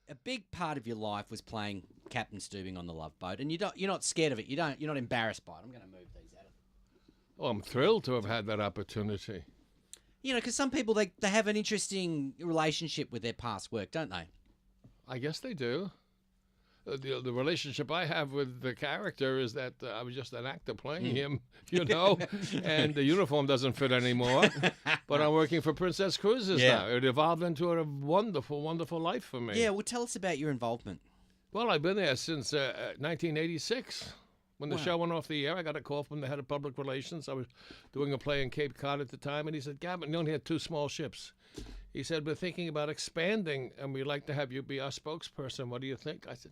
a big part of your life was playing Captain Stubing on the Love Boat, and you're not scared of it. You're not embarrassed by it. I'm going to move these out of. Well, I'm thrilled to have had that opportunity. You know, because some people they have an interesting relationship with their past work, don't they? I guess they do. The relationship I have with the character is that I was just an actor playing him, you know, and the uniform doesn't fit anymore. But I'm working for Princess Cruises now. It evolved into a wonderful, wonderful life for me. Yeah, well, tell us about your involvement. Well, I've been there since 1986. When the show went off the air, I got a call from the head of public relations. I was doing a play in Cape Cod at the time, and he said, Gavin, you only had 2 small ships. He said, we're thinking about expanding, and we'd like to have you be our spokesperson. What do you think? I said,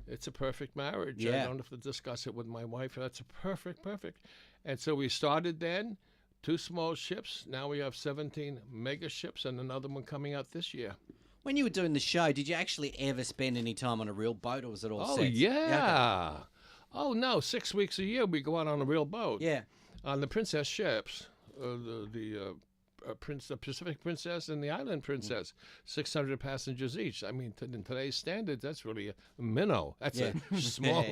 it's a perfect marriage. Yeah. I don't have to discuss it with my wife. That's a perfect. And so we started then, 2 small ships. Now we have 17 mega ships and another one coming out this year. When you were doing the show, did you actually ever spend any time on a real boat, or was it all Oh, sets? yeah. Okay. Oh, no, 6 weeks a year we go out on a real boat. Yeah. On the Princess ships, the Pacific Princess and the Island Princess, 600 passengers each. I mean, in today's standards, that's really a minnow. That's a small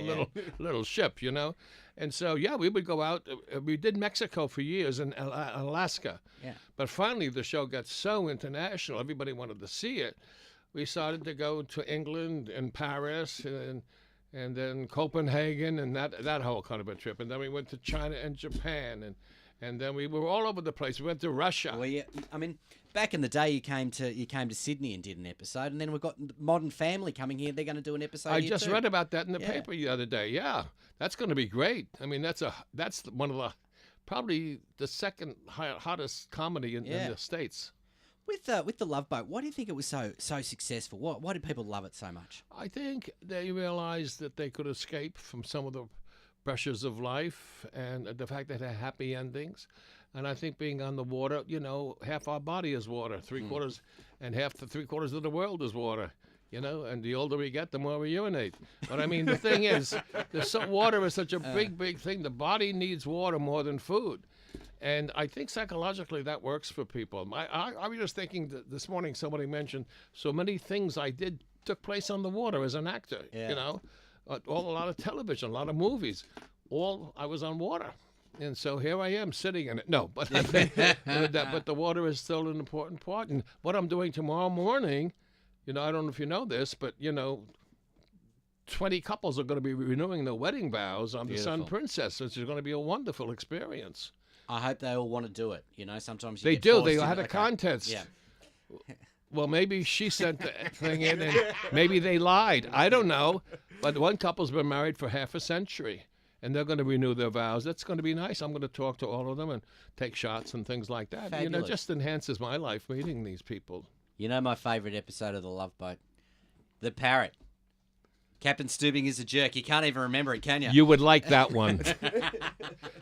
little ship, you know. And so, yeah, we would go out. We did Mexico for years and Alaska. Yeah. But finally, the show got so international, everybody wanted to see it. We started to go to England and Paris and then Copenhagen and that whole kind of a trip. And then we went to China and Japan and then we were all over the place. We went to Russia. Well, yeah. I mean, back in the day, you came to Sydney and did an episode, and then we've got Modern Family coming here. They're going to do an episode. I here just too. read about that in the paper the other day. Yeah, that's going to be great. I mean, that's one of the probably the second hottest comedy in the States. With the Love Boat, why do you think it was so successful? Why did people love it so much? I think they realized that they could escape from some of the pressures of life and the fact that it had happy endings. And I think being on the water, you know, half our body is water, 3/4, and half to 3/4 of the world is water. You know, and the older we get, the more we urinate. But I mean, the thing is, water is such a big thing. The body needs water more than food. And I think psychologically that works for people. I was just thinking that this morning somebody mentioned so many things I did took place on the water as an actor, you know. A lot of television, a lot of movies. I was on water. And so here I am sitting in it. No, but but the water is still an important part. And what I'm doing tomorrow morning, you know, I don't know if you know this, but, you know, 20 couples are going to be renewing their wedding vows on the Sun Princess, which is going to be a wonderful experience. I hope they all want to do it. You know, sometimes they do. They had a contest. Yeah. Well, maybe she sent the thing in and maybe they lied. I don't know. But one couple's been married for half a century, and they're going to renew their vows. That's going to be nice. I'm going to talk to all of them and take shots and things like that. Fabulous. You know, it just enhances my life meeting these people. You know my favourite episode of The Love Boat? The parrot. Captain Stubing is a jerk. You can't even remember it, can you? You would like that one.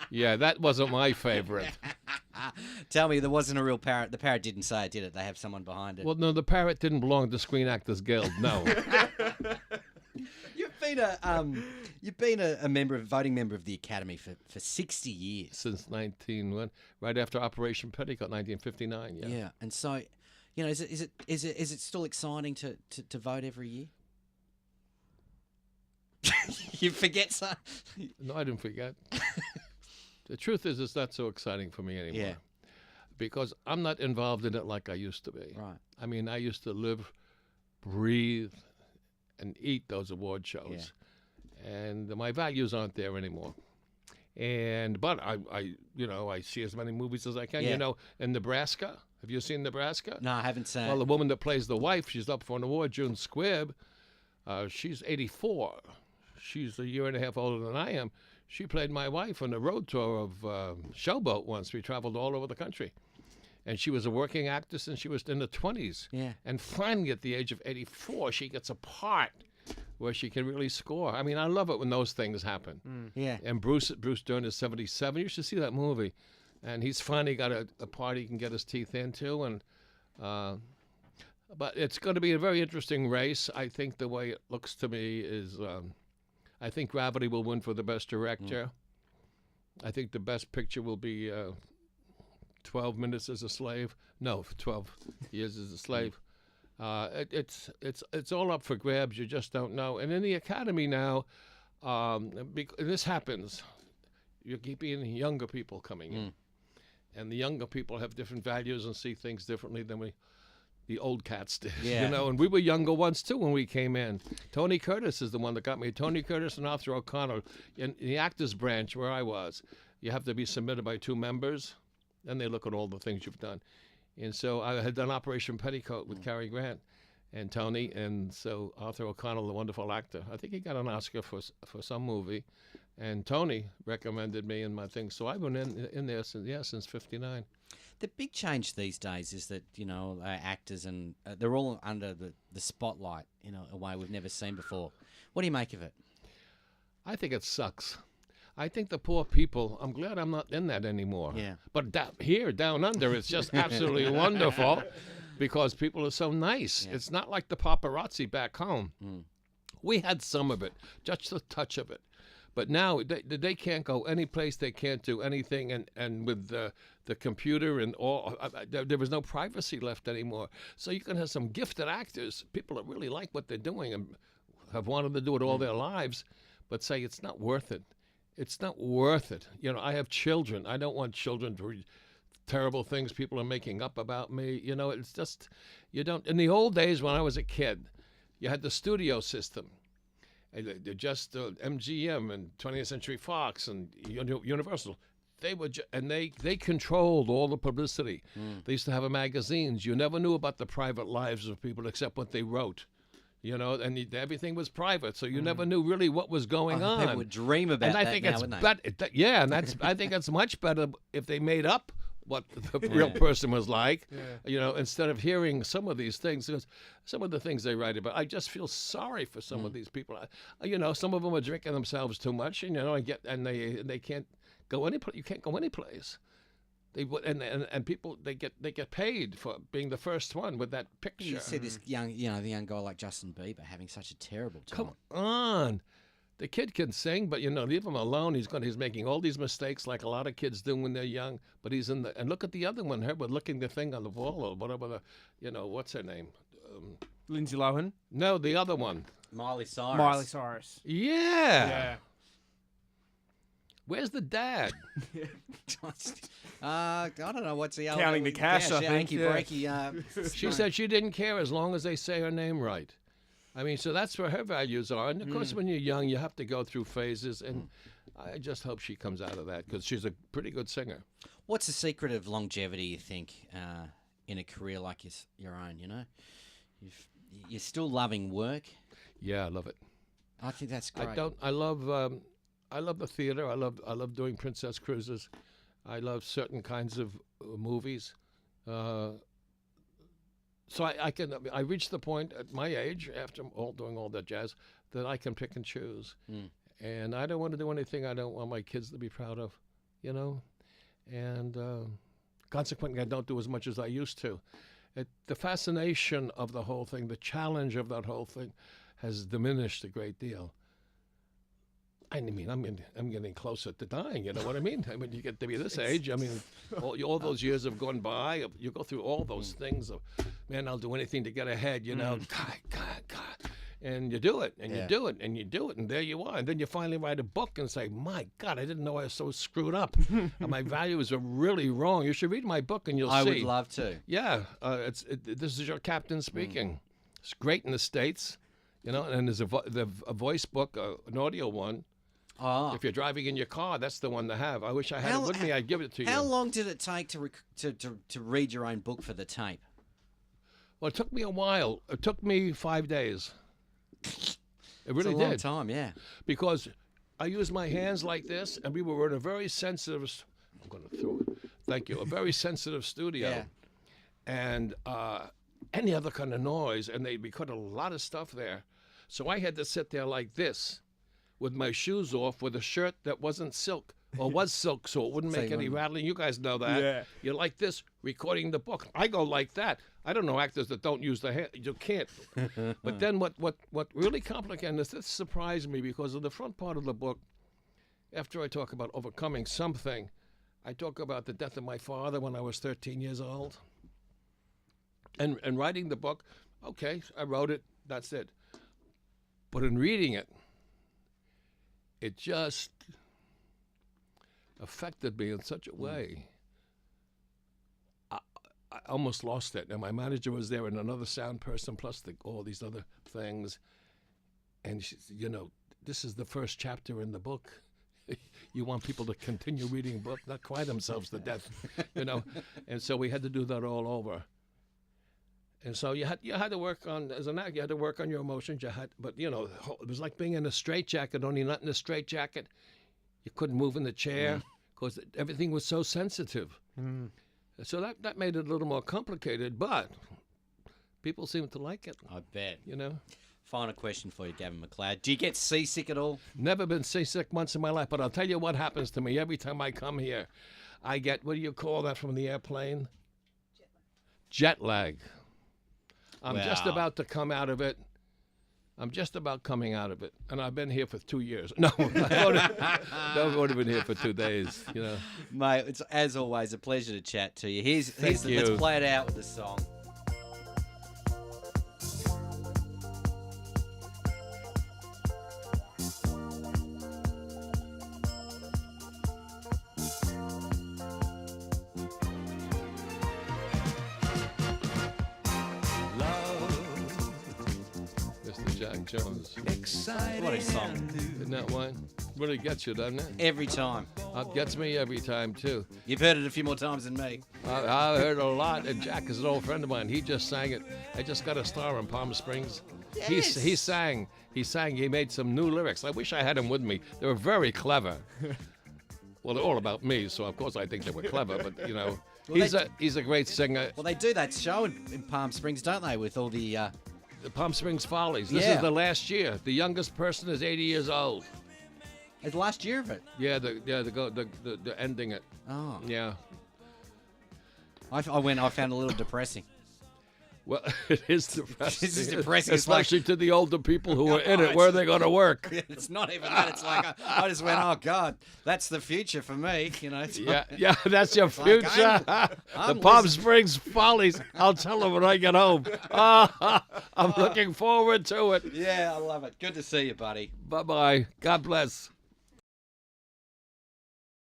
Yeah, that wasn't my favorite. Tell me, there wasn't a real parrot. The parrot didn't say it, did it? They have someone behind it. Well, no, the parrot didn't belong to Screen Actors Guild, no. You've been a voting member of the Academy for 60 years. Since right after Operation Petticoat, 1959, yeah. Yeah, and so, you know, is it still exciting to vote every year? You forget something? No, I didn't forget. The truth is, it's not so exciting for me anymore. Yeah. Because I'm not involved in it like I used to be. Right. I mean, I used to live, breathe, and eat those award shows. Yeah. And my values aren't there anymore. But I see as many movies as I can. Yeah. You know, in Nebraska, have you seen Nebraska? No, I haven't seen it. Well, the woman that plays the wife, she's up for an award, June Squibb. She's 84. She's a year and a half older than I am. She played my wife on a road tour of Showboat once. We traveled all over the country. And she was a working actress, and she was in the 20s. Yeah. And finally, at the age of 84, she gets a part where she can really score. I mean, I love it when those things happen. Yeah. And Bruce Dern is 77. You should see that movie. And he's finally got a part he can get his teeth into. And but it's going to be a very interesting race. I think the way it looks to me is I think Gravity will win for the best director. I think the best picture will be 12 Minutes as a Slave. No, 12 Years as a Slave. It's all up for grabs. You just don't know. And in the academy now, this happens. You keep getting younger people coming in, and the younger people have different values and see things differently than the old cats did. Yeah. And we were younger ones too when we came in. Tony Curtis is the one that got me. Tony Curtis and Arthur O'Connell in the actors branch where I was. You have to be submitted by 2 members, and they look at all the things you've done. And so I had done Operation Petticoat with Cary Grant and Tony, and so Arthur O'Connell, the wonderful actor, I think he got an Oscar for some movie, and Tony recommended me in my thing. So I've been in there since '59. The big change these days is that, actors and they're all under the spotlight in a way we've never seen before. What do you make of it? I think it sucks. I think the poor people, I'm glad I'm not in that anymore. Yeah. But here, down under, it's just absolutely wonderful because people are so nice. Yeah. It's not like the paparazzi back home. We had some of it, just a touch of it. But now they can't go any place, they can't do anything, and with the computer and all, there was no privacy left anymore. So you can have some gifted actors, people that really like what they're doing and have wanted to do it all their lives, but say it's not worth it. It's not worth it. I have children. I don't want children to read terrible things people are making up about me. It's just, you don't. In the old days when I was a kid, you had the studio system. Just MGM and 20th Century Fox and Universal. They controlled all the publicity. They used to have magazines. You never knew about the private lives of people except what they wrote. And everything was private, so you never knew really what was going on. People would dream about and I that think now, it's wouldn't they? yeah, and I think it's much better if they made up what the real person was like. Instead of hearing some of these things, because some of the things they write about, I just feel sorry for some of these people. Some of them are drinking themselves too much, and they can't go any place. You can't go any place. And people they get paid for being the first one with that picture. You see this the young guy like Justin Bieber having such a terrible time. Come on. The kid can sing, but leave him alone. He's making all these mistakes like a lot of kids do when they're young. But he's and look at the other one, her with looking the thing on the wall or whatever what's her name? Lindsay Lohan. No, the other one. Miley Cyrus. Miley Cyrus. Yeah. Where's the dad? I don't know what's the other Counting the cash, I think. Breaky. She said she didn't care as long as they say her name right. I mean, so that's where her values are. And, of course, when you're young, you have to go through phases. And I just hope she comes out of that because she's a pretty good singer. What's the secret of longevity, you think, in a career like your own, You're still loving work. Yeah, I love it. I think that's great. I love the theater. I love doing princess cruises. I love certain kinds of movies. So I reached the point at my age, after doing all that jazz, that I can pick and choose. And I don't want to do anything I don't want my kids to be proud of, And consequently, I don't do as much as I used to. The fascination of the whole thing, the challenge of that whole thing, has diminished a great deal. I mean, I'm getting closer to dying. You know what I mean? I mean, you get to be this age. I mean, all those years have gone by. You go through all those things of, man, I'll do anything to get ahead. God, and you do it, and you do it, and you do it, and there you are. And then you finally write a book and say, my God, I didn't know I was so screwed up. And my values are really wrong. You should read my book, and you'll see. I would love to. Yeah, this is your captain speaking. It's great in the States, and there's a voice book, an audio one. Oh. If you're driving in your car, that's the one to have. I wish I had it with me. I'd give it to you. How long did it take to read your own book for the tape? Well, it took me a while. It took me 5 days. It really did. did. A long time, yeah. Because I used my hands like this, and we were in a very sensitive. I'm going to throw it. Thank you. A very sensitive studio, Yeah. and any other kind of noise, and we cut a lot of stuff there. So I had to sit there like this, with my shoes off, with a shirt that wasn't silk, or was silk, so it wouldn't make any rattling. You guys know that. Yeah. You're like this, recording the book. I go like that. I don't know actors that don't use the hand. You can't. But then what really complicated this surprised me, because of the front part of the book, after I talk about overcoming something, I talk about the death of my father when I was 13 years old. And writing the book, Okay, I wrote it. That's it. But in reading it, it just affected me in such a way. I almost lost it. And my manager was there and another sound person plus all these other things. And she said, this is the first chapter in the book. You want people to continue reading a book, not cry themselves to death, And so we had to do that all over. And so you had to work on, as an actor, you had to work on your emotions. But it was like being in a straitjacket, only not in a straitjacket. You couldn't move in the chair because everything was so sensitive. Mm. So that made it a little more complicated, but people seemed to like it. I bet. Final question for you, Gavin MacLeod. Do you get seasick at all? Never been seasick once in my life, but I'll tell you what happens to me every time I come here. I get, what do you call that from the airplane? Jet lag. I'm just about to come out of it. I'm just about coming out of it, and I've been here for 2 years. No, I've only been here for 2 days. Mate, it's as always a pleasure to chat to you. Let's play it out with the song. Jones. What a song. Isn't that one? Really gets you, doesn't it? Every time. It gets me every time, too. You've heard it a few more times than me. I heard it a lot, and Jack is an old friend of mine. He just sang it. I just got a star in Palm Springs. Yes. He sang. He made some new lyrics. I wish I had him with me. They were very clever. Well, they're all about me, so of course I think they were clever, but, he's a great singer. Well, they do that show in Palm Springs, don't they, with all the Palm Springs Follies. This is the last year. The youngest person is 80 years old. It's the last year of it. Yeah, the ending it. Oh. Yeah. I found it a little depressing. Well, it is depressing. It's depressing, especially to the older people who are in it. Where are they going to work? It's not even that. It's like I just went, oh God, that's the future for me. Yeah, that's your future. The Palm Springs Follies. I'll tell them when I get home. I'm looking forward to it. Yeah, I love it. Good to see you, buddy. Bye-bye. God bless.